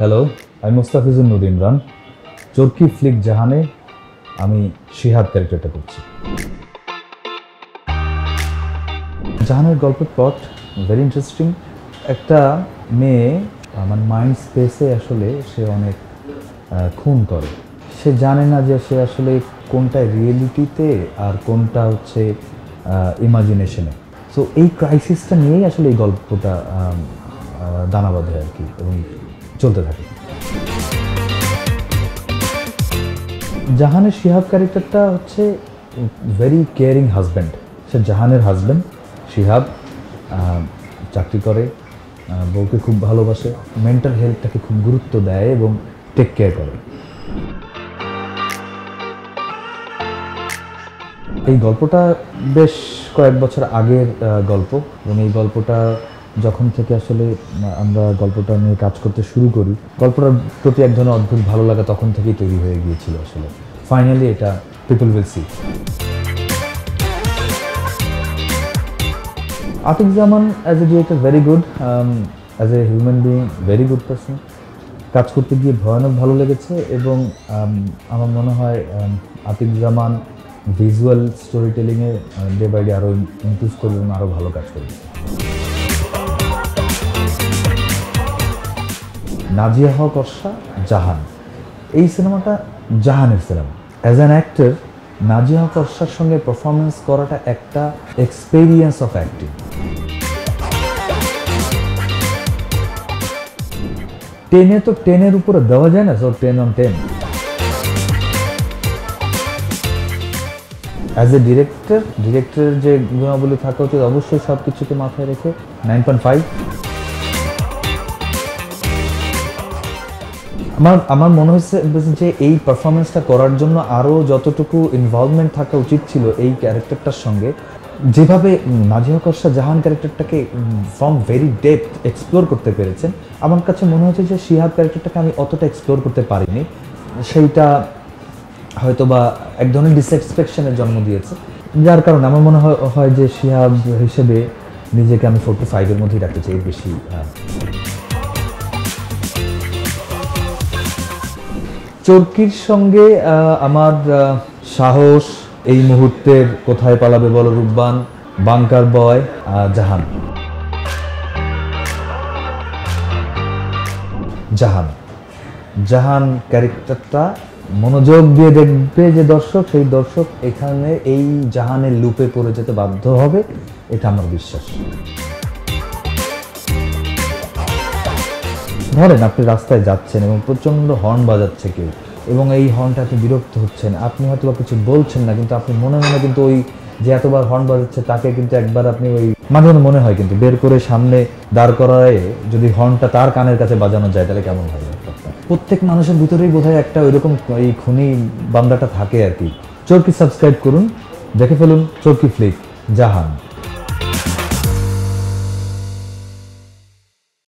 Hello, আমি মুস্তাফিজুর নূর ইমরান। চরকি Flick জাহানে আমি শিহাব ক্যারেক্টারটা করছি। জাহানের গল্পের প্লট ভেরি ইন্টারেস্টিং। একটা মেয়ে আমার মাইন্ড স্পেসে আসলে সে অনেক খুন করে। সে জানে না যে সে আসলে কোনটা রিয়েলিটিতে আর কোনটা হচ্ছে ইমাজিনেশনে। সো এই ক্রাইসিসটা নিয়েই আসলে এই গল্পটা দানা বাঁধে আর কি, এবং চলতে থাকে। জাহানের শিহাব ক্যারেক্টারটা হচ্ছে ভেরি কেয়ারিং হাজব্যান্ড। সে জাহানের হাজব্যান্ড শিহাব, চাকরি করে, বউকে খুব ভালোবাসে, মেন্টাল হেলথটাকে খুব গুরুত্ব দেয় এবং টেক কেয়ার করে। এই গল্পটা বেশ কয়েক বছর আগের গল্প, এবং এই গল্পটা যখন থেকে আসলে আমরা গল্পটা নিয়ে কাজ করতে শুরু করি, গল্পটার প্রতি এক ধরনের অদ্ভুত ভালো লাগা তখন থেকেই তৈরি হয়ে গিয়েছিল আসলে। ফাইনালি এটা people will see. Atiq Zaman as a director very good, as a human being very good person. কাজ করতে গিয়ে ভয়ানক ভালো লেগেছে, এবং আমার মনে হয় আতিক জামান ভিজুয়াল স্টোরি টেলিংয়ে ডে বাই ডে আরও ইমপ্রুভ করবে এবং আরও ভালো কাজ করবে। নাজিয়া হক অর্ষা, জাহান, এই সিনেমাটা জাহানের সিনেমা। As an actor Nazia Haque অর্ষার সঙ্গে পারফরমেন্স করাটা একটা এক্সপেরিয়েন্স অফ অ্যাক্টিং। টেনে তো টেনের উপরে দেওয়া যায় না, সো 10 on 10। অ্যাজ এ ডিরেক্টরের যে গুণাবলী থাকা উচিত অবশ্যই সব কিছুকে মাথায় রেখে 9.5। আমার মনে হচ্ছে যে এই পারফরমেন্সটা করার জন্য আরও যতটুকু ইনভলভমেন্ট থাকা উচিত ছিল এই ক্যারেক্টারটার সঙ্গে, যেভাবে নাজিয়া হক অর্ষা জাহান ক্যারেক্টারটাকে ফ্রম ভেরি ডেপথ এক্সপ্লোর করতে পেরেছেন, আমার কাছে মনে হচ্ছে যে শিহাব ক্যারেক্টারটাকে আমি অতটা এক্সপ্লোর করতে পারিনি। সেইটা হয়তো বা এক ধরনের ডিসস্যাটিসফ্যাকশনের জন্ম দিয়েছে, যার কারণে আমার মনে হয় যে শিহাব হিসেবে নিজেকে আমি 4 to 5 এর মধ্যেই রাখতে চাই, বেশি। চরকির সঙ্গে আমার সাহস, এই মুহূর্তের কোথায় পালাবে বলো রূপবান, বাংকার বয়, জাহান। জাহান ক্যারেক্টারটা মনোযোগ দিয়ে দেখবে যে দর্শক, সেই দর্শক এখানে এই জাহানের লুপে পড়ে যেতে বাধ্য হবে, এটা আমার বিশ্বাস। ধরেন আপনি রাস্তায় যাচ্ছেন এবং প্রচণ্ড হর্ন বাজাচ্ছে কেউ, এবং এই হর্নটা আপনি বিরক্ত হচ্ছেন, আপনি হয়তো বা কিছু বলছেন না, কিন্তু আপনি মনে মনে কিন্তু ওই যে এতবার হর্ন বাজাচ্ছে তাকে কিন্তু একবার আপনি ওই মাঝে মনে হয় কিন্তু বের করে সামনে দাঁড় করায় যদি হর্নটা তার কানের কাছে বাজানো যায় তাহলে কেমন হয়। প্রত্যেক মানুষের ভিতরেই বোধহয় একটা ওইরকম এই খুনি বান্দাটা থাকে আর কি। চরকি সাবস্ক্রাইব করুন, দেখে ফেলুন চরকি ফ্লিক জাহান।